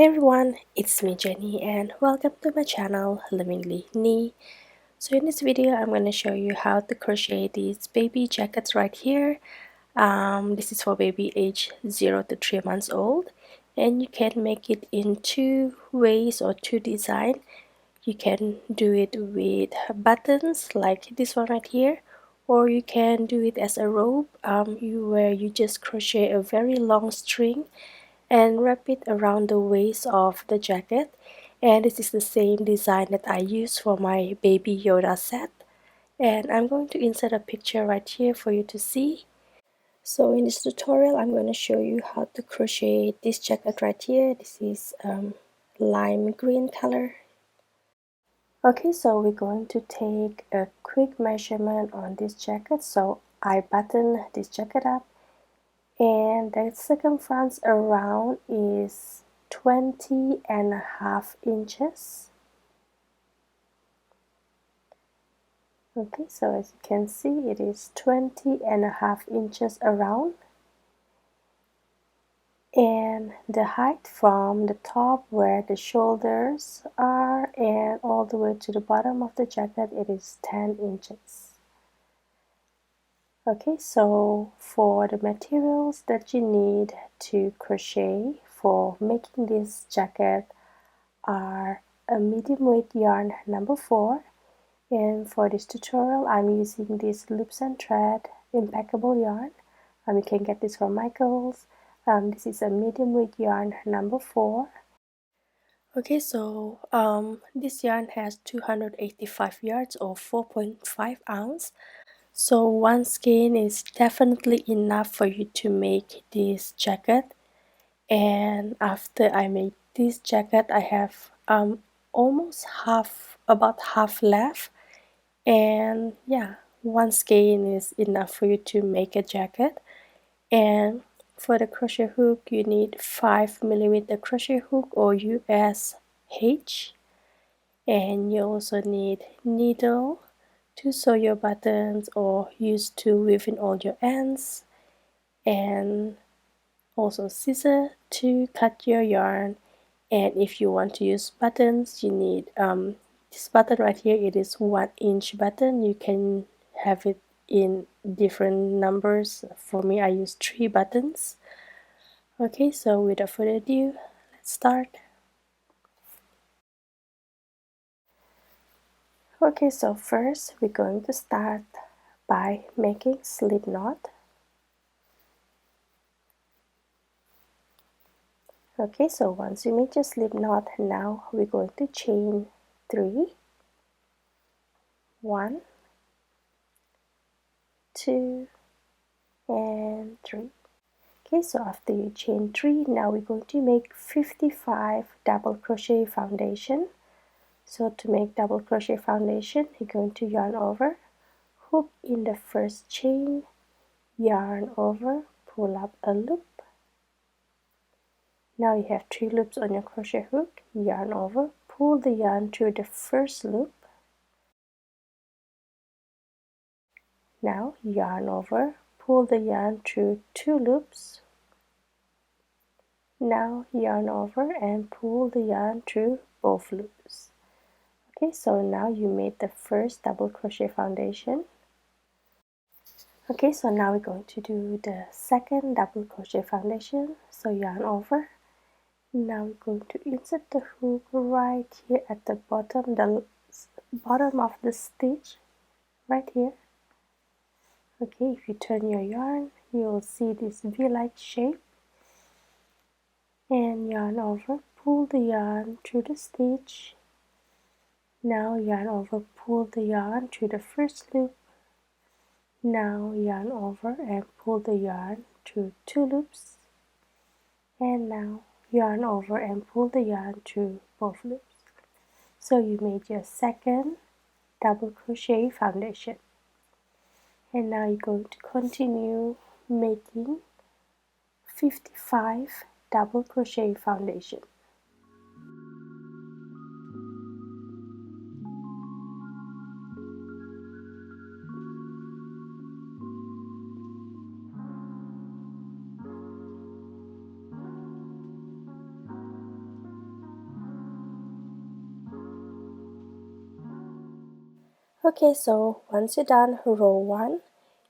Hey everyone, it's me Jenny and welcome to my channel Lovingly Knee. So in this video I'm going to show you how to crochet these baby jackets right here. This is for baby age 0 to 3 months old, and you can make it in two ways or two designs. You can do it with buttons like this one right here, or you can do it as a robe where you just crochet a very long string and wrap it around the waist of the jacket. And this is the same design that I use for my baby Yoda set, and I'm going to insert a picture right here for you to see. So in this tutorial I'm going to show you how to crochet this jacket right here. This is lime green color. Okay, so we're going to take a quick measurement on this jacket. So I button this jacket up, and the circumference around is 20.5 inches. Okay, so as you can see, it is 20.5 inches around, and the height from the top where the shoulders are and all the way to the bottom of the jacket, it is 10 inches. Okay, so for the materials that you need to crochet for making this jacket are a medium weight yarn number 4, and for this tutorial I'm using this loops and thread impeccable yarn. You can get this from Michaels. This is a medium weight yarn number 4. Okay, so this yarn has 285 yards or 4.5 ounce. So one skein is definitely enough for you to make this jacket. And after I made this jacket, I have almost about half left. And yeah, one skein is enough for you to make a jacket. And for the crochet hook, you need 5mm crochet hook or US H. And you also need needle to sew your buttons or use to weave in all your ends, and also scissors to cut your yarn. And if you want to use buttons, you need this button right here. It is 1-inch button. You can have it in different numbers. For me, I use 3 buttons. Okay, so without further ado, let's start. Okay, so first we're going to start by making slip knot. Okay, so once you make your slip knot, now we're going to chain 3, 1, 2, and 3. Okay, so after you chain 3, now we're going to make 55 double crochet foundation. So to make double crochet foundation, you're going to yarn over, hook in the first chain, yarn over, pull up a loop. Now you have 3 loops on your crochet hook, yarn over, pull the yarn through the first loop. Now yarn over, pull the yarn through 2 loops. Now yarn over and pull the yarn through both loops. Okay, so now you made the first double crochet foundation. Okay, so now we're going to do the second double crochet foundation. So yarn over. Now we're going to insert the hook right here at the bottom of the stitch, right here. Okay, if you turn your yarn, you will see this V-like shape. And yarn over, pull the yarn through the stitch. Now yarn over, pull the yarn through the first loop. Now yarn over and pull the yarn through 2 loops. And now yarn over and pull the yarn through both loops. So you made your second double crochet foundation. And now you're going to continue making 55 double crochet foundation. Okay, so once you're done row 1,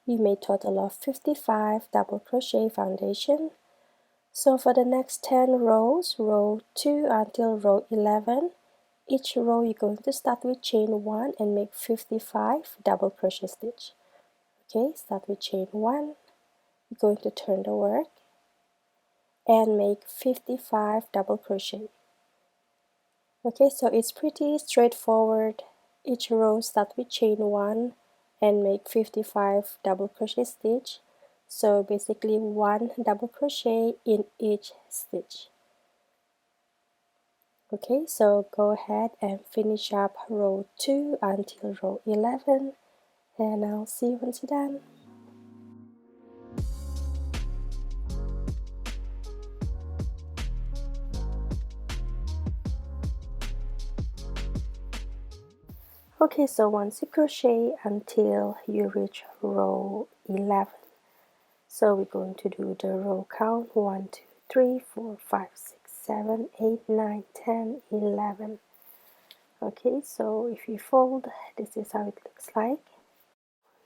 you made total of 55 double crochet foundation. So for the next 10 rows, row 2 until row 11, each row you're going to start with chain 1 and make 55 double crochet stitch. Okay, start with chain 1, you're going to turn the work and make 55 double crochet. Okay, so it's pretty straightforward. Each row start with chain 1 and make 55 double crochet stitch. So basically 1 double crochet in each stitch. Okay, so go ahead and finish up row 2 until row 11, and I'll see you once you're done. Okay, so once you crochet until you reach row 11, so we're going to do the row count 1, 2, 3, 4, 5, 6, 7, 8, 9, 10, 11. Okay, so if you fold, this is how it looks like.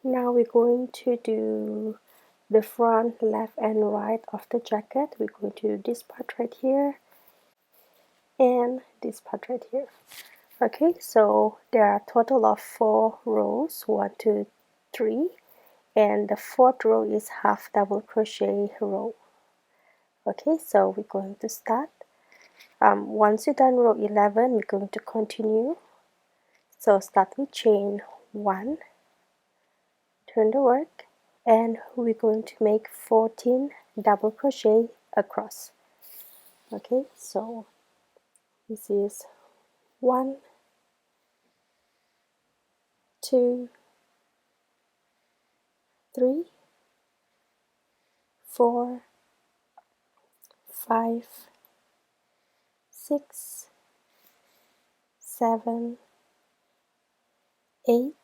Now we're going to do the front, left and right of the jacket. We're going to do this part right here and this part right here. Okay, so there are a total of 4 rows, 1, 2, 3, and the 4th row is half double crochet row. Okay, so we're going to start. Once you're done row 11, we're going to continue. So start with chain 1, turn the work, and we're going to make 14 double crochet across. Okay, so this is 1, 2, 3, 4, 5, 6, 7, 8,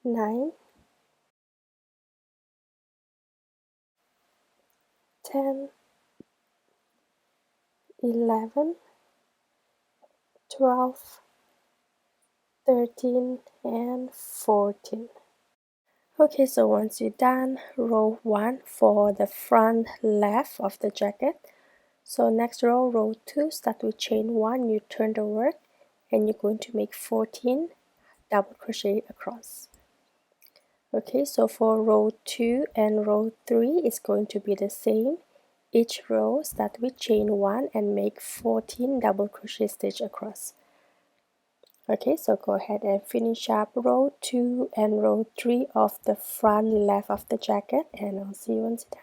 9, 10, 11, 12, 13, and 14. Okay, so once you're done row 1 for the front left of the jacket, so next row, row 2, start with chain 1, you turn the work, and you're going to make 14 double crochet across. Okay, so for row 2 and row 3 is going to be the same. Each row start with chain 1 and make 14 double crochet stitch across. Okay, so go ahead and finish up row 2 and row 3 of the front left of the jacket, and I'll see you once done.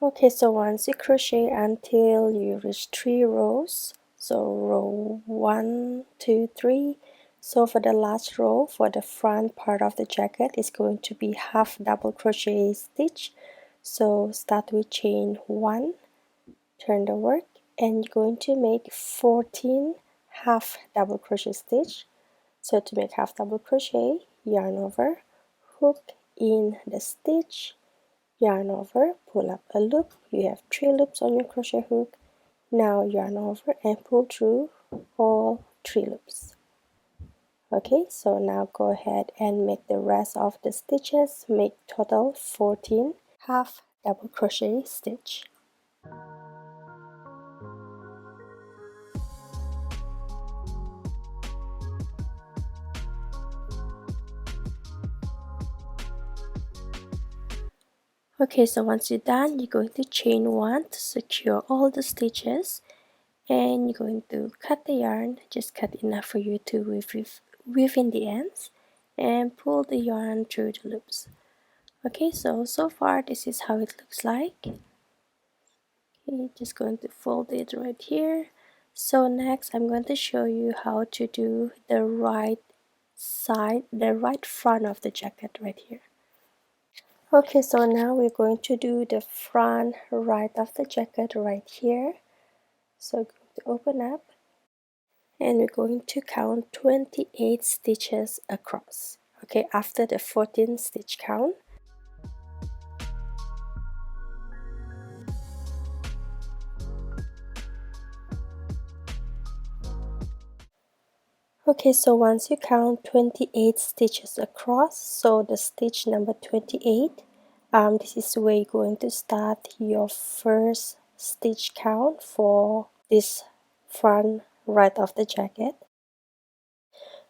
Okay, so once you crochet until you reach 3 rows, so row 1, 2, 3. So for the last row, for the front part of the jacket, is going to be half double crochet stitch. So start with chain 1, turn the work, and you're going to make 14 half double crochet stitch. So to make half double crochet, yarn over, hook in the stitch, yarn over, pull up a loop. You have 3 loops on your crochet hook. Now yarn over and pull through all 3 loops. Okay, so now go ahead and make the rest of the stitches. Make total 14 half double crochet stitch. Okay, so once you're done, you're going to chain 1 to secure all the stitches, and you're going to cut the yarn. Just cut enough for you to weave in the ends and pull the yarn through the loops. Okay, so far this is how it looks like. Okay, just going to fold it right here. So next I'm going to show you how to do the right side, the right front of the jacket right here. Okay, so now we're going to do the front right of the jacket right here. So I'm going to open up and we're going to count 28 stitches across. Okay, after the 14 stitch count. Okay, so once you count 28 stitches across, so the stitch number 28, this is where you're going to start your first stitch count for this front right of the jacket.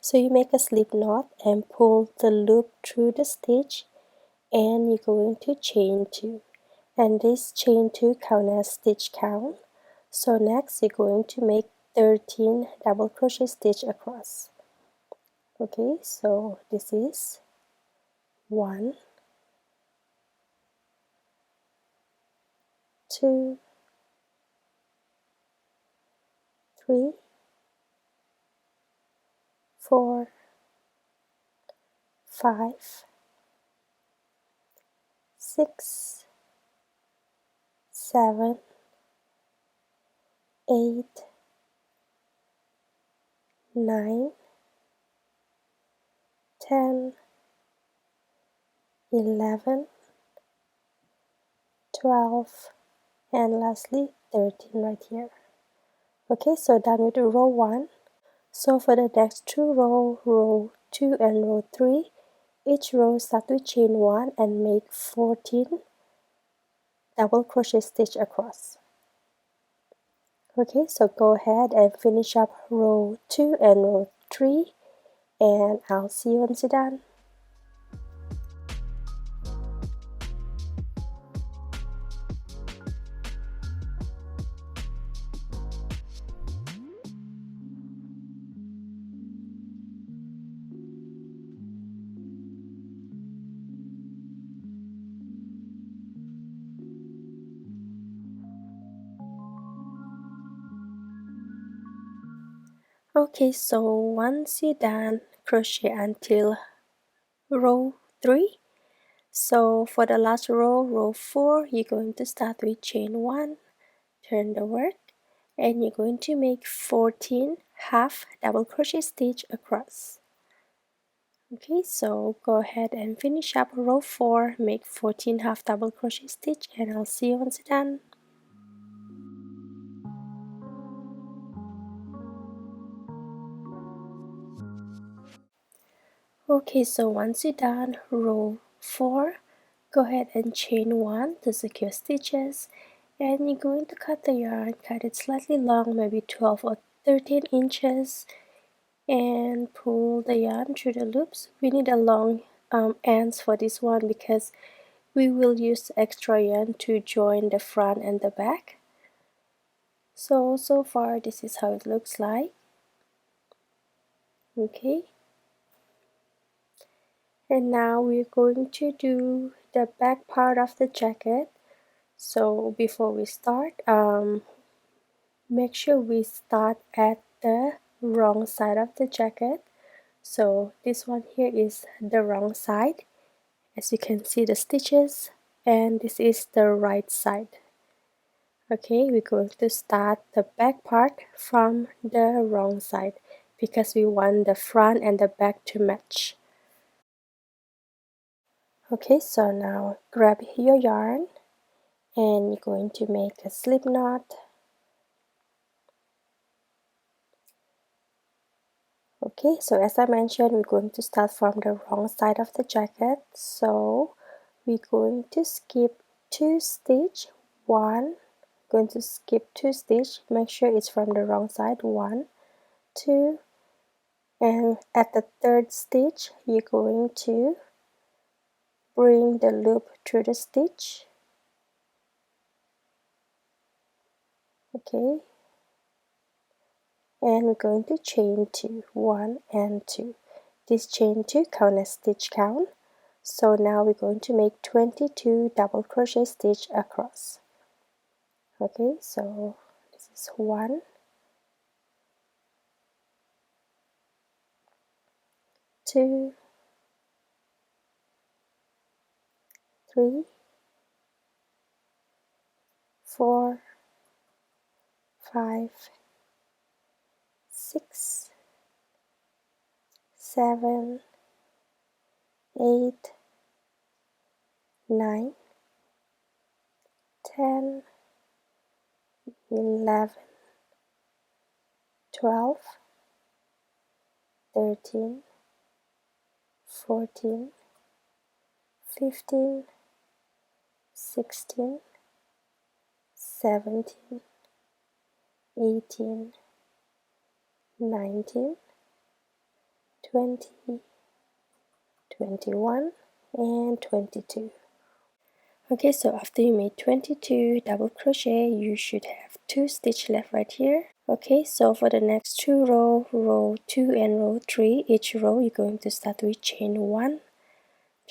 So you make a slip knot and pull the loop through the stitch, and you're going to chain 2, and this chain 2 count as stitch count. So next you're going to make 13 double crochet stitch across. Okay, so this is 1, 2, 3, 4, 5, 6, 7, 8, 9, 10, 11, 12, and lastly 13 right here. Okay, so done with row 1. So for the next 2 row, row 2 and row 3, each row start with chain 1 and make 14 double crochet stitch across. Okay, so go ahead and finish up row 2 and row 3, and I'll see you once you're done. Okay, so once you're done, crochet until row 3. So for the last row, row 4, you're going to start with chain 1, turn the work, and you're going to make 14 half double crochet stitch across. Okay, so go ahead and finish up row 4, make 14 half double crochet stitch, and I'll see you once you're done. Okay, so once you're done row 4, go ahead and chain 1 to secure stitches, and you're going to cut the yarn, cut it slightly long, maybe 12 or 13 inches, and pull the yarn through the loops. We need a long ends for this one because we will use extra yarn to join the front and the back. So far this is how it looks like. Okay, and now we're going to do the back part of the jacket. So before we start, make sure we start at the wrong side of the jacket. So this one here is the wrong side, as you can see the stitches, and this is the right side. Okay, we're going to start the back part from the wrong side because we want the front and the back to match. Okay, so now grab your yarn and you're going to make a slip knot. Okay, so as I mentioned, we're going to start from the wrong side of the jacket, so we're going to skip 2 stitch, 1, going to skip 2 stitch, make sure it's from the wrong side, 1, 2, and at the 3rd stitch you're going to bring the loop through the stitch. Okay, and we're going to chain 2, 1 and 2. This chain 2 count as stitch count. So now we're going to make 22 double crochet stitch across. Okay, so this is 1, 2, 3, 4, 5, 6, 7, 8, 9, 10, 11, 12, 13, 14, 15, 16, 17, 18, 19, 20, 21, and 22. Okay, so after you made 22 double crochet, you should have 2 stitches left right here. Okay, so for the next 2 rows, row 2 and row 3, each row you're going to start with chain 1,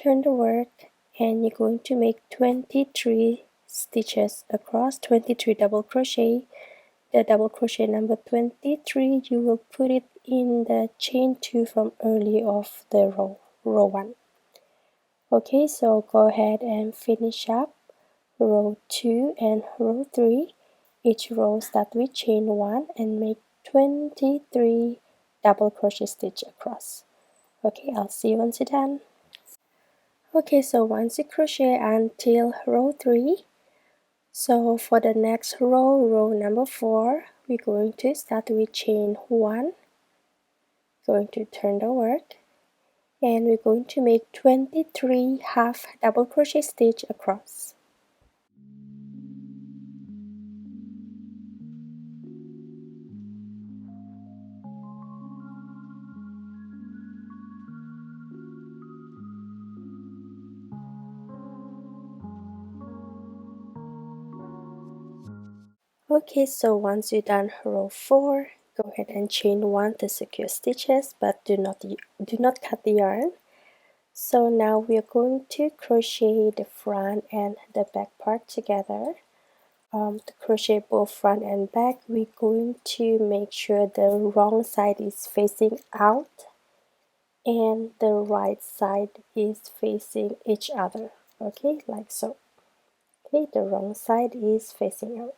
turn the work, and you're going to make 23 stitches across, 23 double crochet. The double crochet number 23, you will put it in the chain 2 from early of the row 1. Okay, so go ahead and finish up row 2 and row 3. Each row start with chain 1 and make 23 double crochet stitch across. Okay, I'll see you once you're done. Okay, so once you crochet until row 3, so for the next row number 4, we're going to start with chain 1, going to turn the work, and we're going to make 23 half double crochet stitch across. Okay, so once you're done row 4, go ahead and chain 1 to secure stitches, but do not cut the yarn. So now we are going to crochet the front and the back part together. To crochet both front and back, we're going to make sure the wrong side is facing out and the right side is facing each other. Okay, like so. Okay, the wrong side is facing out.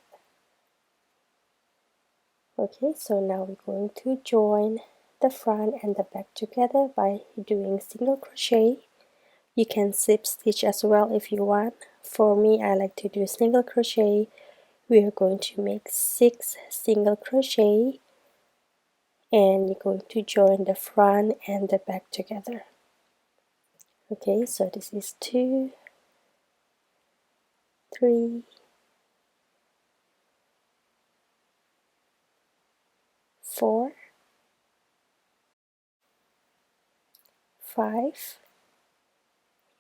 Okay, so now we're going to join the front and the back together by doing single crochet. You can slip stitch as well if you want. For me, I like to do single crochet. We are going to make 6 single crochet and you're going to join the front and the back together. Okay, so this is 2, 3, 4, 5,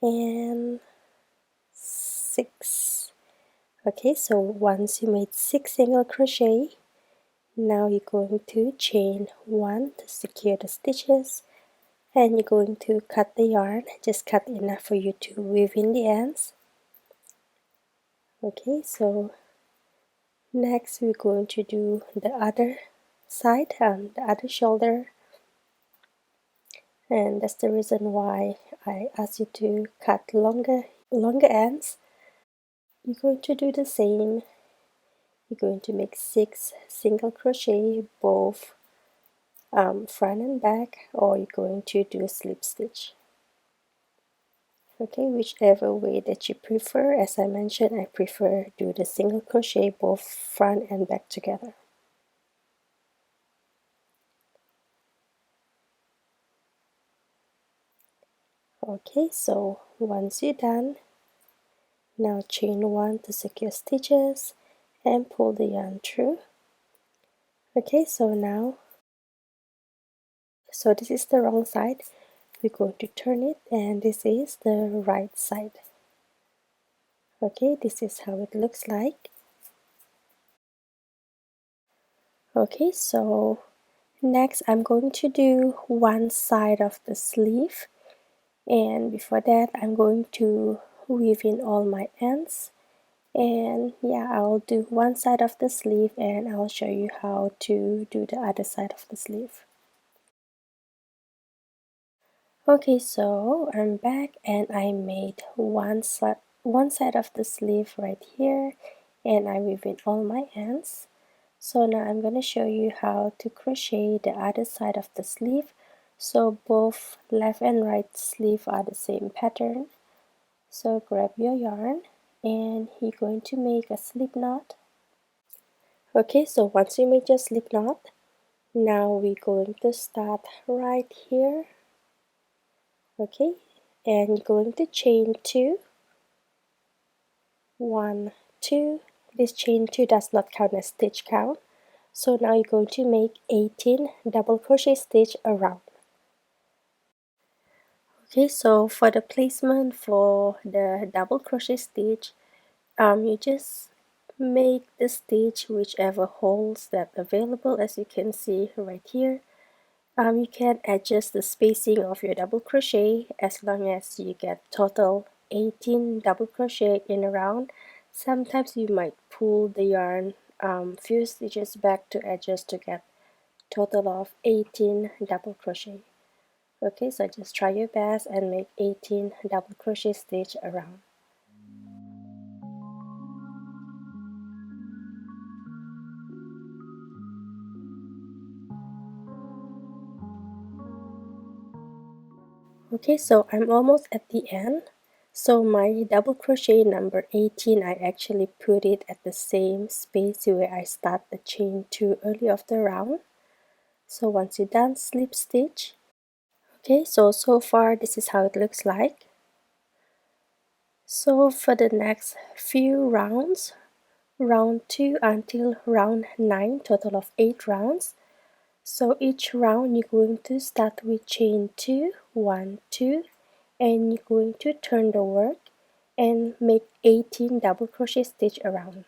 and 6. Okay, so once you made 6 single crochet, now you're going to chain 1 to secure the stitches, and you're going to cut the yarn. Just cut enough for you to weave in the ends. Okay, so next we're going to do the other side, the other shoulder, and that's the reason why I asked you to cut longer ends. You're going to do the same. You're going to make 6 single crochet both front and back, or you're going to do a slip stitch. Okay, whichever way that you prefer. As I mentioned, I prefer do the single crochet both front and back together. Okay, so once you're done, now chain 1 to secure stitches and pull the yarn through. Okay, so this is the wrong side. We're going to turn it, and this is the right side. Okay, this is how it looks like. Okay, so next I'm going to do one side of the sleeve, and before that I'm going to weave in all my ends, and yeah, I'll do one side of the sleeve and I'll show you how to do the other side of the sleeve. Okay, so I'm back and I made one side one side of the sleeve right here, and I weave in all my ends. So now I'm going to show you how to crochet the other side of the sleeve. So both left and right sleeve are the same pattern. So grab your yarn and you're going to make a slip knot. Okay, so once you make your slip knot, now we're going to start right here. Okay, and you're going to chain 2, 1, 2. This chain 2 does not count as stitch count. So now you're going to make 18 double crochet stitch around. Okay, so for the placement for the double crochet stitch, you just make the stitch whichever holes that available, as you can see right here. You can adjust the spacing of your double crochet as long as you get total 18 double crochet in a round. Sometimes you might pull the yarn few stitches back to adjust to get total of 18 double crochet. Okay, so just try your best and make 18 double crochet stitch around. Okay, so I'm almost at the end. So my double crochet number 18, I actually put it at the same space where I start the chain 2 early of the round. So once you're done, slip stitch. Okay, so far this is how it looks like. So for the next few rounds, round 2 until round 9, total of 8 rounds. So each round you're going to start with chain 2, 1, 2, and you're going to turn the work and make 18 double crochet stitch around.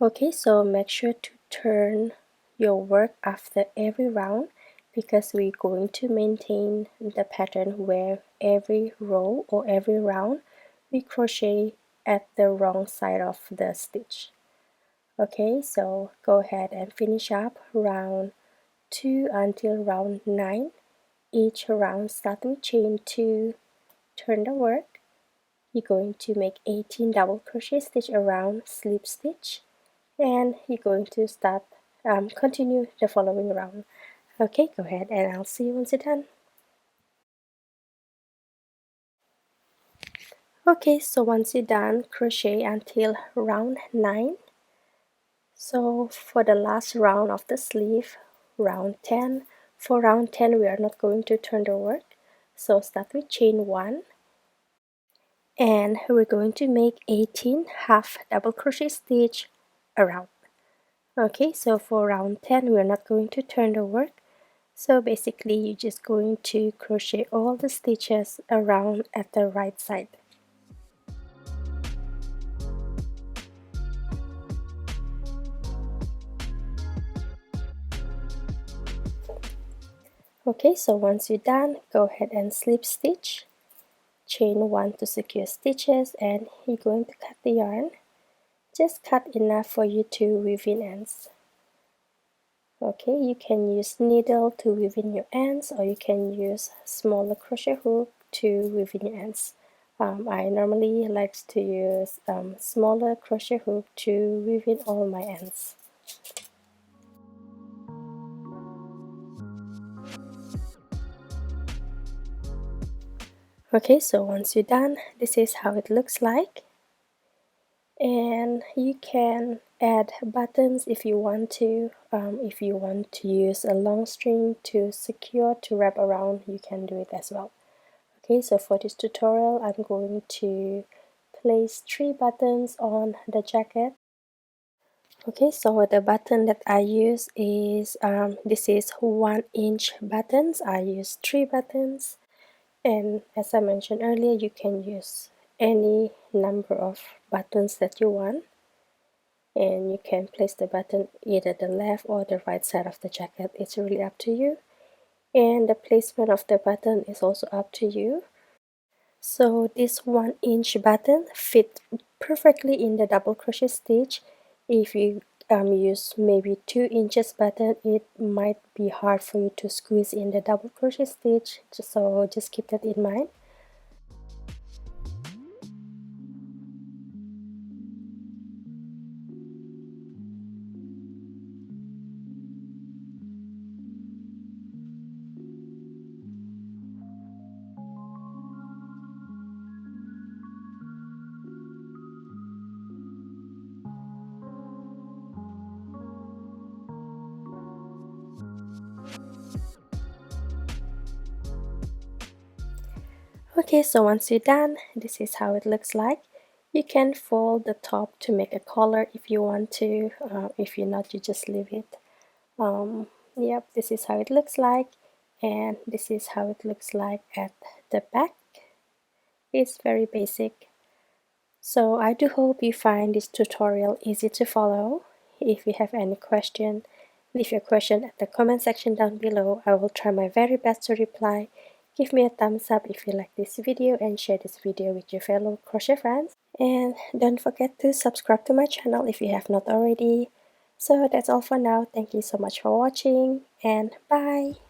Okay, so make sure to turn your work after every round because we're going to maintain the pattern where every row or every round we crochet at the wrong side of the stitch. Okay, so go ahead and finish up round 2 until round 9. Each round start with chain 2, turn the work. You're going to make 18 double crochet stitch around, slip stitch, and you're going to start continue the following round. Okay, go ahead and I'll see you once you're done. Okay, so once you're done, crochet until round 9. So for the last round of the sleeve, round 10, for round 10 we are not going to turn the work, so start with chain 1 and we're going to make 18 half double crochet stitch around. Okay, so for round 10 we're not going to turn the work, so basically you're just going to crochet all the stitches around at the right side. Okay, so once you're done, go ahead and slip stitch, chain 1 to secure stitches, and you're going to cut the yarn. Just cut enough for you to weave in ends. Okay, you can use needle to weave in your ends, or you can use smaller crochet hook to weave in your ends. I normally like to use smaller crochet hook to weave in all my ends. Okay, so once you're done, this is how it looks like. And you can add buttons if you want to. If you want to use a long string to secure to wrap around, you can do it as well. Okay, so for this tutorial I'm going to place 3 buttons on the jacket. Okay, so the button that I use is this is 1-inch buttons. I use 3 buttons, and as I mentioned earlier, you can use any number of buttons that you want, and you can place the button either the left or the right side of the jacket. It's really up to you, and the placement of the button is also up to you. So this 1-inch button fit perfectly in the double crochet stitch. If you use maybe 2 inches button, it might be hard for you to squeeze in the double crochet stitch, so just keep that in mind. Okay, so once you're done, this is how it looks like. You can fold the top to make a collar if you want to. If you're not, you just leave it. Yep, this is how it looks like, and this is how it looks like at the back. It's very basic. So I do hope you find this tutorial easy to follow. If you have any question, leave your question at the comment section down below. I will try my very best to reply. Give me a thumbs up if you like this video and share this video with your fellow crochet friends. And don't forget to subscribe to my channel if you have not already. So that's all for now. Thank you so much for watching, and bye!